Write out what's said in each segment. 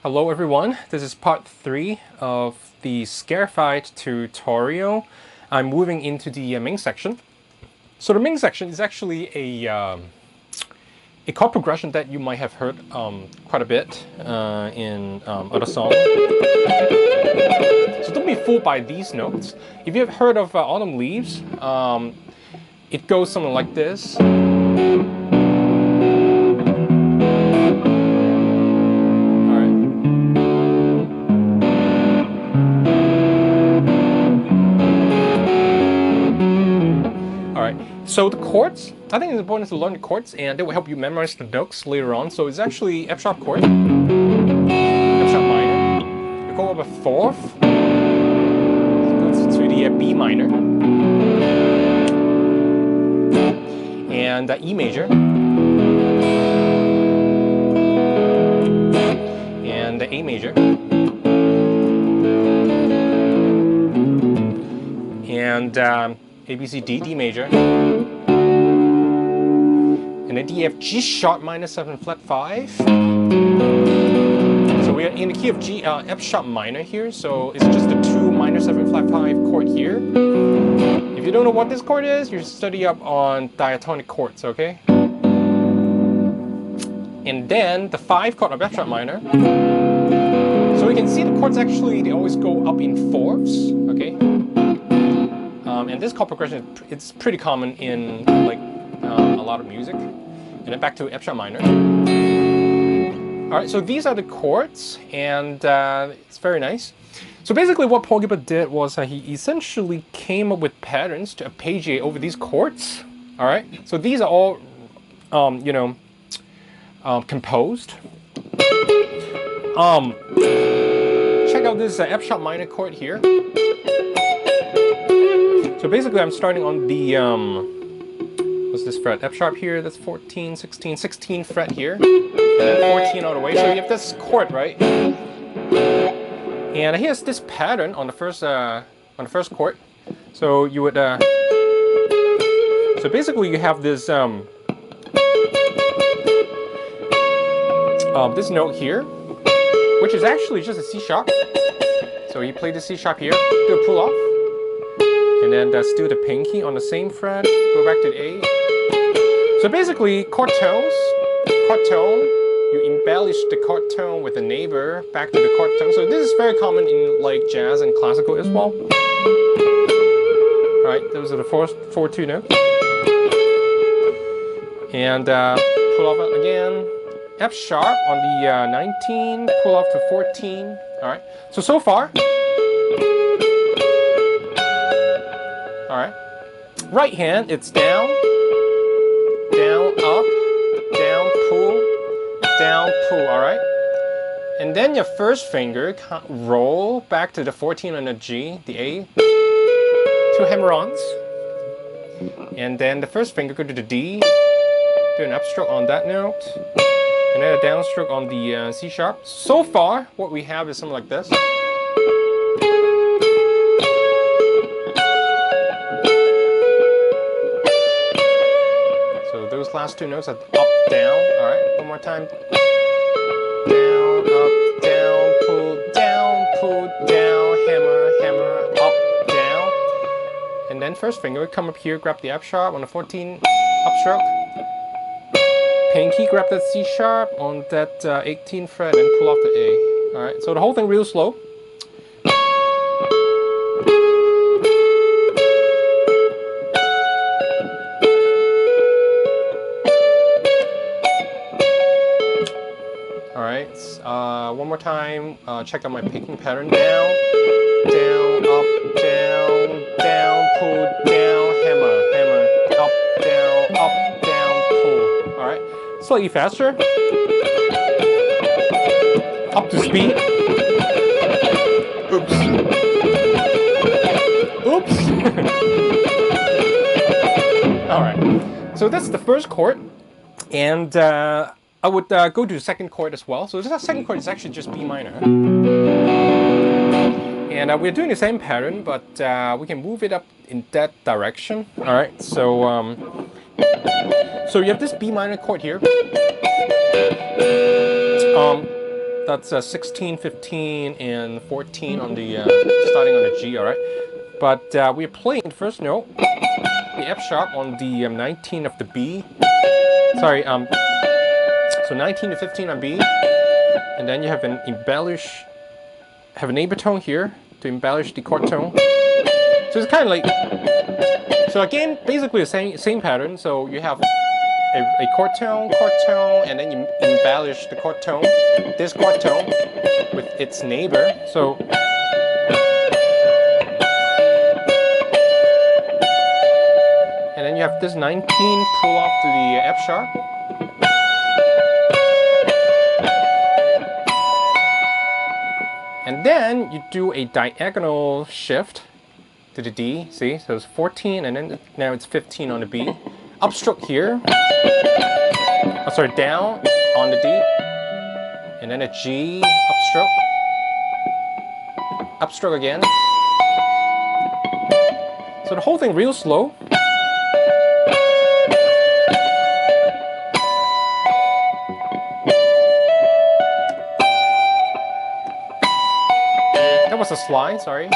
Hello everyone, this is part 3 of the Scarified tutorial. I'm moving into the main section. So the main section is actually a chord progression that you might have heard quite a bit in other songs. So don't be fooled by these notes. If you have heard of Autumn Leaves, it goes something like this. So the chords, I think it's important to learn the chords, and they will help you memorize the notes later on. So it's actually F sharp chord, F sharp minor. You go up a fourth, goes to the B minor, and E major, and A major, and A, B, C, D, D major, and then D, F, G sharp minor 7 flat 5. So we are in the key of G, F sharp minor here, so it's just the 2 minor 7 flat 5 chord here. If you don't know what this chord is, you study up on diatonic chords, okay? And then the 5 chord of F sharp minor. So we can see the chords actually, they always go up in fourths, okay? And this chord progression, it's pretty common in like a lot of music. And then back to F sharp minor. All right, so these are the chords, and it's very nice. So basically what Paul Gilbert did was he essentially came up with patterns to arpeggiate over these chords. All right, so these are all, composed. Check out this F sharp minor chord here. So basically I'm starting on the, what's this fret? F sharp here, that's 14, 16, 16 fret here, and then 14 all the way. So you have this chord, right? And here's this pattern on the first chord. So you would, so basically you have this, this note here, which is actually just a C sharp. So you play the C sharp here, do a pull off. And then still the pinky on the same fret, go back to the A. So basically, chord tones, chord tone, you embellish the chord tone with the neighbor back to the chord tone. So this is very common in like jazz and classical as well. Alright, those are the four 2 notes. And pull off again, F sharp on the 19, pull off to 14. Alright, so far. Alright. Right hand, it's down, down, up, down, pull, alright? And then your first finger roll back to the 14 on the G, the A, 2 hammer-ons. And then the first finger go to the D, do an upstroke on that note, and then a downstroke on the C sharp. So far, what we have is something like this. Those last 2 notes are up, down. All right, one more time. Down, up, down, pull, down, hammer, hammer, up, down. And then first finger would come up here, grab the F sharp on the 14 upstroke. Pinky, grab that C sharp on that 18 fret and pull off the A. All right, so the whole thing real slow. One more time, check out my picking pattern. Down, down, up, down, down, pull, down, hammer, hammer, up, down, pull. Alright, slightly faster. Up to speed. Oops. Oops. Alright, so that's the first chord. And I would go to the second chord as well. So this second chord is actually just B minor. And we're doing the same pattern, but we can move it up in that direction. All right, so you have this B minor chord here. That's 16, 15, and 14 on the starting on the G. All right, but we're playing the first note, the F sharp on the 19 of the B. Sorry, so 19 to 15 on B, and then you have an neighbor tone here to embellish the chord tone. So it's kind of like, so again, basically the same pattern. So you have a chord tone, and then you embellish the chord tone, this chord tone, with its neighbor. So and then you have this 19 pull off to the F sharp. And then you do a diagonal shift to the D, see? So it's 14 and then now it's 15 on the B. Upstroke here. Oh, sorry, down on the D. And then a G, upstroke. Upstroke again. So the whole thing real slow. That was a slide, sorry.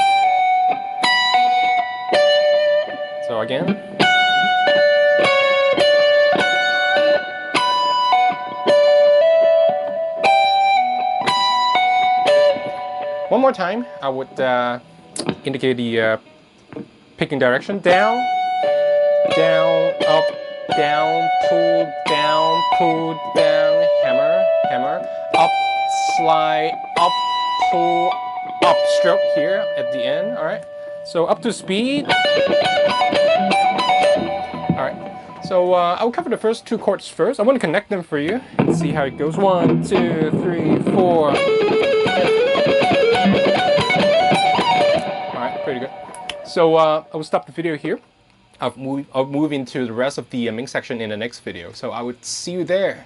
So again. One more time, I would indicate the picking direction. Down, down, up, down, pull, down, hammer, hammer, up, slide, up, pull, up, stroke here at the end. All right. So up to speed. All right. So I'll cover the first two chords first. I want to connect them for you and see how it goes. 1, 2, 3, 4. Pretty good. So I will stop the video here. I'll move into the rest of the mix section in the next video. So I would see you there.